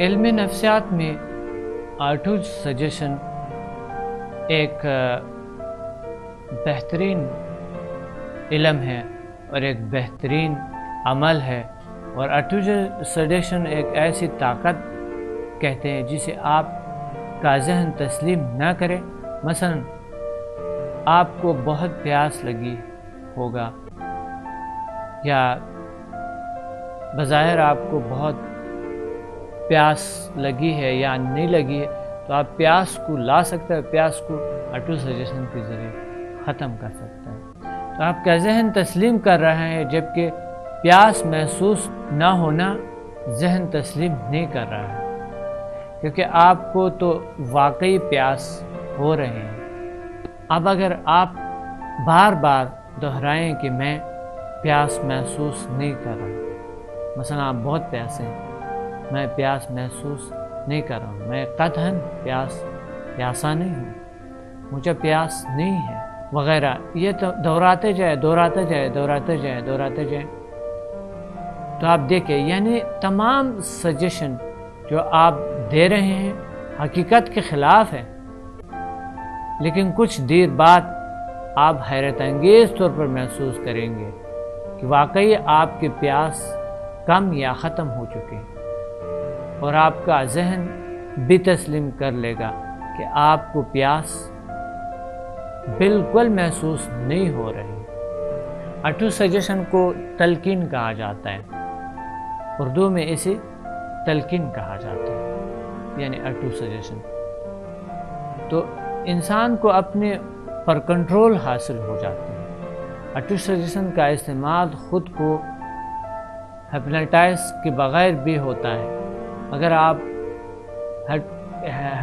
علم نفسیات میں آٹو سجیشن ایک بہترین علم ہے اور ایک بہترین عمل ہے، اور آٹو سجیشن ایک ایسی طاقت کہتے ہیں جسے آپ کا ذہن تسلیم نہ کرے۔ مثلا آپ کو بہت پیاس لگی ہوگا یا بظاہر آپ کو بہت پیاس لگی ہے یا نہیں لگی ہے، تو آپ پیاس کو لا سکتے ہیں، پیاس کو آٹو سجیشن کے ذریعے ختم کر سکتے ہیں۔ تو آپ کا ذہن تسلیم کر رہا ہے، جبکہ پیاس محسوس نہ ہونا ذہن تسلیم نہیں کر رہا ہے، کیونکہ آپ کو تو واقعی پیاس ہو رہے ہیں۔ اب اگر آپ بار بار دہرائیں کہ میں پیاس محسوس نہیں کر رہا، مثلا آپ بہت پیاسے ہیں، میں پیاس محسوس نہیں کر رہا ہوں، میں قطعاً پیاسا نہیں ہوں، مجھے پیاس نہیں ہے وغیرہ، یہ تو دہراتے جائیں تو آپ دیکھیں، یعنی تمام سجیشن جو آپ دے رہے ہیں حقیقت کے خلاف ہے، لیکن کچھ دیر بعد آپ حیرت انگیز طور پر محسوس کریں گے کہ واقعی آپ کی پیاس کم یا ختم ہو چکی ہے، اور آپ کا ذہن بھی تسلیم کر لے گا کہ آپ کو پیاس بالکل محسوس نہیں ہو رہی۔ آٹو سجیشن کو تلقین کہا جاتا ہے، اردو میں اسے تلقین کہا جاتا ہے، یعنی آٹو سجیشن۔ تو انسان کو اپنے پر کنٹرول حاصل ہو جاتے ہیں۔ آٹو سجیشن کا استعمال خود کو ہپناٹائز کے بغیر بھی ہوتا ہے۔ اگر آپ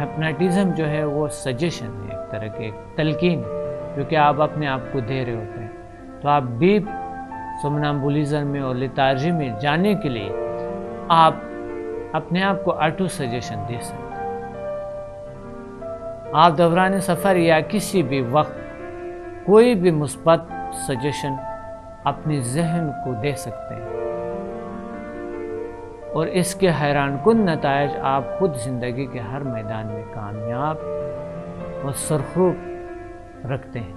ہپناٹزم جو ہے وہ سجیشن ہے، ایک طرح کے تلقین جو کہ آپ اپنے آپ کو دے رہے ہوتے ہیں، تو آپ ڈیپ سومنامبولزم میں اور لیتارجی میں جانے کے لیے آپ اپنے آپ کو آٹو سجیشن دے سکتے ہیں۔ آپ دوران سفر یا کسی بھی وقت کوئی بھی مثبت سجیشن اپنے ذہن کو دے سکتے ہیں، اور اس کے حیران کن نتائج آپ خود زندگی کے ہر میدان میں کامیاب اور سرخرو رکھتے ہیں۔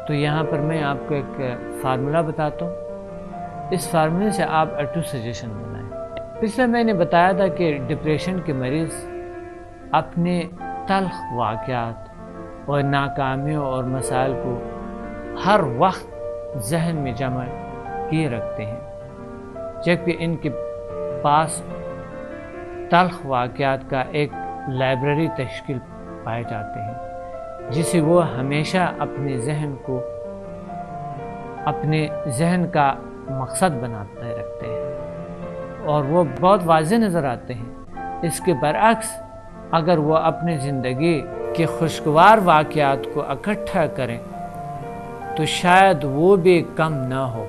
تو یہاں پر میں آپ کو ایک فارمولا بتاتا ہوں، اس فارمولے سے آپ آٹو سجیشن بنائیں۔ پچھلے میں نے بتایا تھا کہ ڈپریشن کے مریض اپنے تلخ واقعات اور ناکامیوں اور مسائل کو ہر وقت ذہن میں جمع کیے رکھتے ہیں، جبکہ ان کے پاس تلخ واقعات کا ایک لائبریری تشکیل پائے جاتے ہیں، جسے وہ ہمیشہ اپنے ذہن کا مقصد بناتے رکھتے ہیں، اور وہ بہت واضح نظر آتے ہیں۔ اس کے برعکس اگر وہ اپنی زندگی کے خوشگوار واقعات کو اکٹھا کریں تو شاید وہ بھی کم نہ ہو۔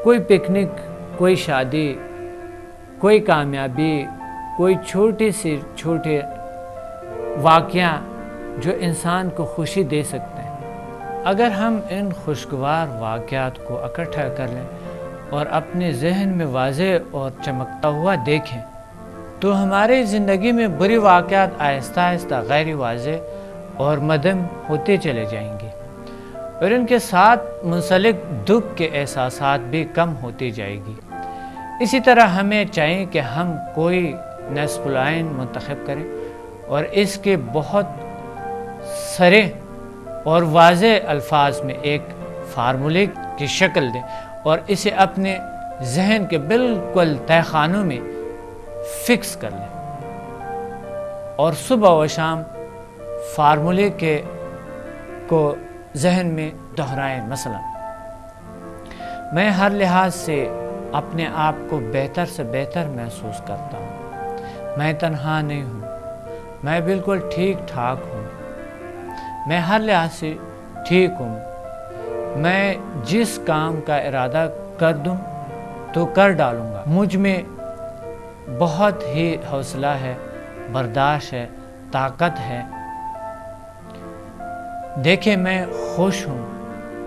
کوئی پکنک، کوئی شادی، کوئی کامیابی، کوئی چھوٹے واقعہ جو انسان کو خوشی دے سکتے ہیں، اگر ہم ان خوشگوار واقعات کو اکٹھا کر لیں اور اپنے ذہن میں واضح اور چمکتا ہوا دیکھیں، تو ہماری زندگی میں بری واقعات آہستہ آہستہ غیر واضح اور مدھم ہوتے چلے جائیں گے، اور ان کے ساتھ منسلک دکھ کے احساسات بھی کم ہوتی جائے گی۔ اسی طرح ہمیں چاہیے کہ ہم کوئی نصب العین منتخب کریں اور اس کے بہت صریح اور واضح الفاظ میں ایک فارمولے کی شکل دیں، اور اسے اپنے ذہن کے بالکل تہہ خانوں میں فکس کر لیں، اور صبح و شام فارمولے کو ذہن میں دہرائیں۔ مثلا میں ہر لحاظ سے اپنے آپ کو بہتر سے بہتر محسوس کرتا ہوں، میں تنہا نہیں ہوں، میں بالکل ٹھیک ٹھاک ہوں، میں ہر لحاظ سے ٹھیک ہوں، میں جس کام کا ارادہ کر دوں تو کر ڈالوں گا، مجھ میں بہت ہی حوصلہ ہے، برداشت ہے، طاقت ہے، دیکھیں میں خوش ہوں،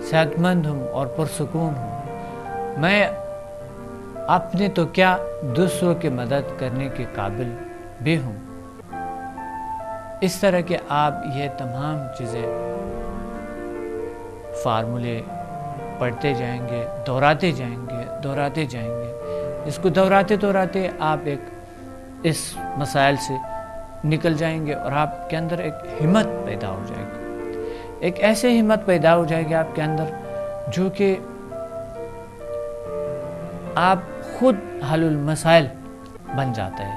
صحت مند ہوں اور پرسکون ہوں، میں اپنے تو کیا دوسروں کی مدد کرنے کے قابل بھی ہوں۔ اس طرح کہ آپ یہ تمام چیزیں فارمولے پڑھتے جائیں گے، دہراتے جائیں گے، اس کو دہراتے آپ اس مسائل سے نکل جائیں گے، اور آپ کے اندر ایک ہمت پیدا ہو جائے گی، ایک ایسے ہمت پیدا ہو جائے گی آپ کے اندر جو کہ آپ خود حل المسائل بن جاتا ہے،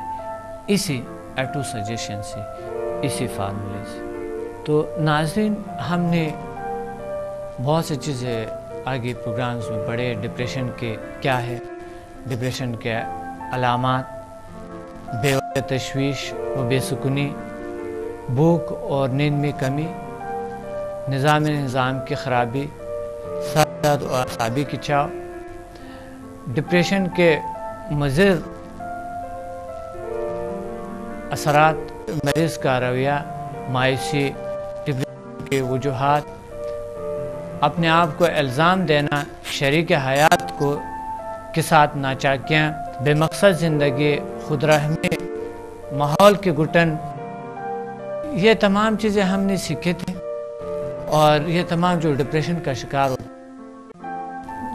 اسی ایٹو سجیشن سے، اسی فارمولے سے۔ تو ناظرین، ہم نے بہت سی چیزیں آگے پروگرامز میں پڑھے، ڈپریشن کے کیا ہے، ڈپریشن کے علامات، بے وجہ تشویش و بے سکونی، بھوک اور نیند میں کمی، نظام کی خرابی، سر درد اور اعصابی کھنچاؤ، ڈپریشن کے مضر اثرات، مریض کا رویہ، مایوسی، ڈپریشن کے وجوہات، اپنے آپ کو الزام دینا، شریک حیات کے ساتھ ناچاکیاں، بے مقصد زندگی، خود رحمی، ماحول کی گھٹن، یہ تمام چیزیں ہم نے سیکھے تھے، اور یہ تمام جو ڈپریشن کا شکار ہوتا،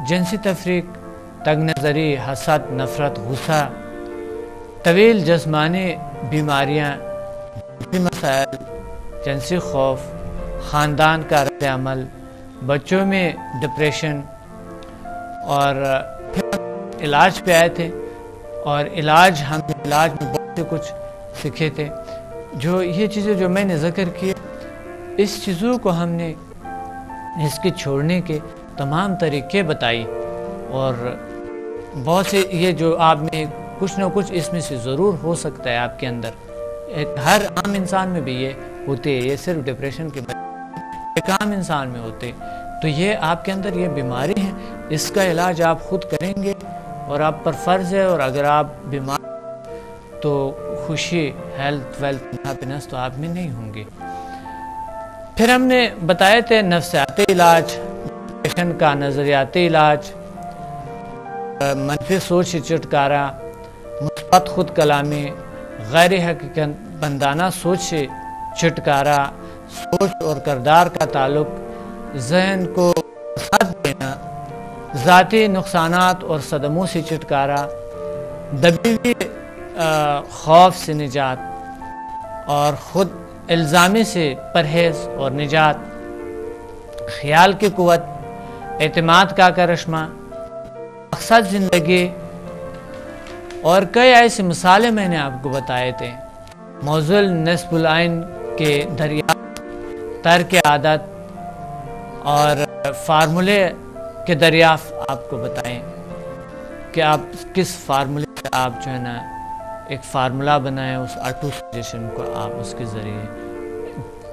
جنسی تفریق، تنگ نظری، حسد، نفرت، غصہ، طویل جسمانی بیماریاں، مسائل، جنسی خوف، خاندان کا رد عمل، بچوں میں ڈپریشن، اور پھر علاج پہ آئے تھے، اور ہم نے علاج میں بہت سے کچھ سیکھے تھے، جو یہ چیزیں جو میں نے ذکر کی، اس چیزوں کو ہم نے اس کے چھوڑنے کے تمام طریقے بتائی، اور بہت سے یہ جو آپ میں کچھ نہ کچھ اس میں سے ضرور ہو سکتا ہے آپ کے اندر، ہر عام انسان میں بھی یہ ہوتے ہیں، یہ صرف ڈپریشن کے ایک عام انسان میں ہوتے، تو یہ آپ کے اندر یہ بیماری ہے، اس کا علاج آپ خود کریں گے، اور آپ پر فرض ہے، اور اگر آپ بیمار تو خوشی، ہیلتھ، ویلتھ، ہیپینس تو آپ میں نہیں ہوں گے۔ پھر ہم نے بتائے تھے نفسیاتی علاج، ڈپریشن کا نظریاتی علاج، منفی سوچ سے چھٹکارا، مثبت خود کلامی، غیر حقیقت بندانہ سوچ سے چھٹکارا، سوچ اور کردار کا تعلق، ذہن کو ساتھ دینا، ذاتی نقصانات اور صدموں سے چھٹکارا، دبی ہوئی خوف سے نجات، اور خود الزامی سے پرہیز اور نجات، خیال کی قوت، اعتماد کا کرشمہ، مقصد زندگی، اور کئی ایسی مثالیں میں نے آپ کو بتائے تھے، موضوع نصب العین کے دریافت، ترک عادت، اور فارمولے کے دریافت آپ کو بتائیں کہ آپ کس فارمولے سے آپ جو ہے نا ایک فارمولہ بنائیں، اس آٹو سجیشن کو آپ اس کے ذریعے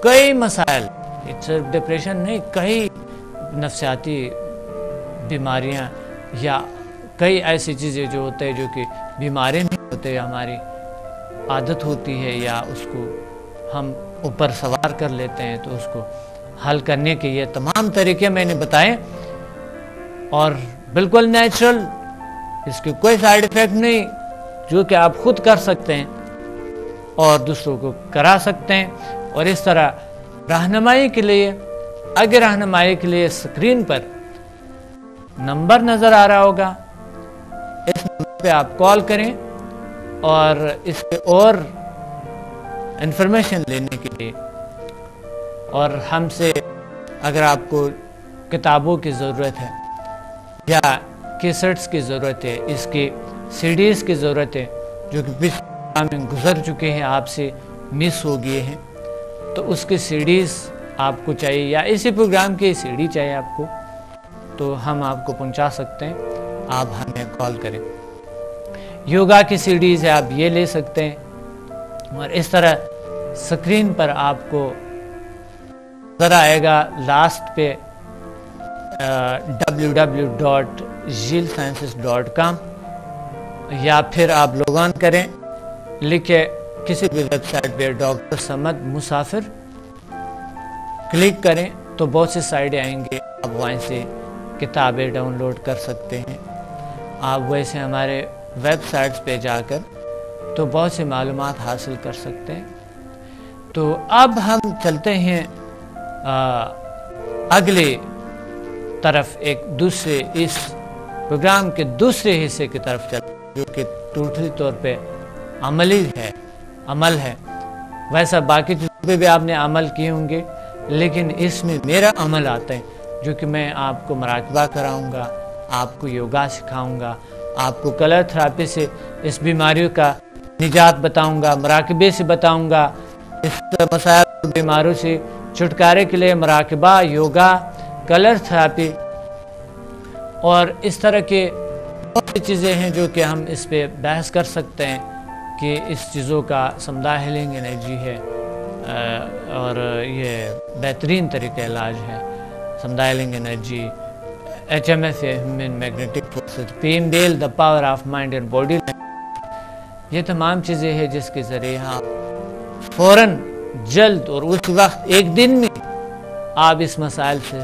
کئی مسائل، صرف ڈپریشن نہیں، کئی نفسیاتی بیماریاں یا کئی ایسی چیزیں جو ہوتے ہیں جو کہ بیماری نہیں ہوتے، ہماری عادت ہوتی ہے یا اس کو ہم اوپر سوار کر لیتے ہیں، تو اس کو حل کرنے کے یہ تمام طریقے میں نے بتائے، اور بالکل نیچرل، اس کے کوئی سائیڈ ایفیکٹ نہیں، جو کہ آپ خود کر سکتے ہیں اور دوسروں کو کرا سکتے ہیں۔ اور اس طرح رہنمائی کے لیے، آگے رہنمائی کے لیے اسکرین پر نمبر نظر آ رہا ہوگا، اس نمبر پہ آپ کال کریں، اور اس پہ اور انفارمیشن لینے کے لیے، اور ہم سے اگر آپ کو کتابوں کی ضرورت ہے یا کیسٹس کی ضرورت ہے، اس کی سی ڈیز کی ضرورت ہے جو کہ پچھلے میں گزر چکے ہیں، آپ سے مس ہو گئے ہیں، تو اس کی سی ڈیز آپ کو چاہیے، یا اسی پروگرام کی سی ڈی چاہیے آپ کو، تو ہم آپ کو پہنچا سکتے ہیں، آپ ہمیں کال کریں۔ یوگا کی سی ڈیز ہے، آپ یہ لے سکتے ہیں، اور اس طرح سکرین پر آپ کو نظر آئے گا لاسٹ پہ www.jillsciences.com، یا پھر آپ لوگ آن کریں، لکھے کسی بھی ویب سائٹ پہ ڈاکٹر سمد مسافر، کلک کریں تو بہت سی سائٹیں آئیں گے، آپ وہاں سے کتابیں ڈاؤن لوڈ کر سکتے ہیں۔ آپ ویسے ہمارے ویب سائٹس پہ جا کر تو بہت سی معلومات حاصل کر سکتے ہیں۔ تو اب ہم چلتے ہیں اگلے طرف، ایک دوسرے اس پروگرام کے دوسرے حصے کی طرف چلتے ہیں، جو کہ ٹوٹلی طور پہ عمل ہے۔ ویسا باقی چیزوں پہ بھی آپ نے عمل کیے ہوں گے، لیکن اس میں میرا عمل آتا ہے، جو کہ میں آپ کو مراقبہ کراؤں گا، آپ کو یوگا سکھاؤں گا، آپ کو کلر تھراپی سے اس بیماریوں کا نجات بتاؤں گا، مراقبے سے بتاؤں گا، اس مسائل اور بیماریوں سے چھٹکارے کے لیے مراقبہ، یوگا، کلر تھراپی اور اس طرح کے بہت سی چیزیں ہیں جو کہ ہم اس پہ بحث کر سکتے ہیں کہ اس چیزوں کا سمدھا ہیلنگ انرجی ہے اور یہ بہترین طریقہ علاج ہے۔ سمدھا healing energy, HMF human magnetic forces, PMBL the power of mind and body, یہ تمام چیزیں ہیں جس کے ذریعے آپ فوراً جلد اور اس وقت ایک دن میں آپ اس مسائل سے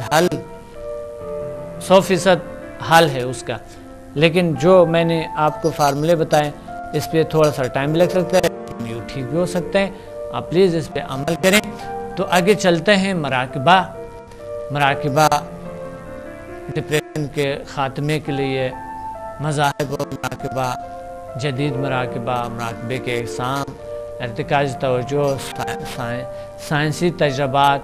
100% حل ہے اس کا۔ لیکن جو میں نے آپ کو فارمولے بتائے اس پہ تھوڑا سا ٹائم لگ سکتا ہے، یہ ٹھیک بھی ہو سکتا ہے، آپ پلیز اس پہ عمل کریں۔ تو آگے چلتے ہیں مراقبہ ڈپریشن کے خاتمے کے لیے مذاہب اور مراقبہ، جدید مراقبے کے اقسام، ارتکاز توجہ، سائنسی تجربات،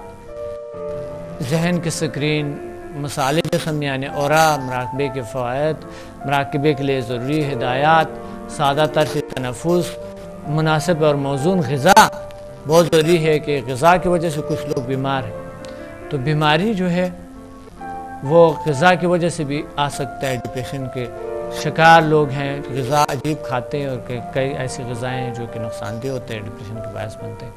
ذہن کی سکرین، مسالی جسم یعنی اورا، مراقبے کے فوائد، مراقبے کے لیے ضروری ہدایات، سادہ طرز تنفس، مناسب اور موزون غذا۔ بہت ضروری ہے کہ غذا کی وجہ سے کچھ لوگ بیمار ہیں، تو بیماری جو ہے وہ غذا کی وجہ سے بھی آ سکتا ہے۔ ڈپریشن کے شکار لوگ ہیں، غذا عجیب کھاتے ہیں اور کئی ایسی غذائیں ہیں جو کہ نقصان دہ ہوتے ہیں، ڈپریشن کے باعث بنتے ہیں۔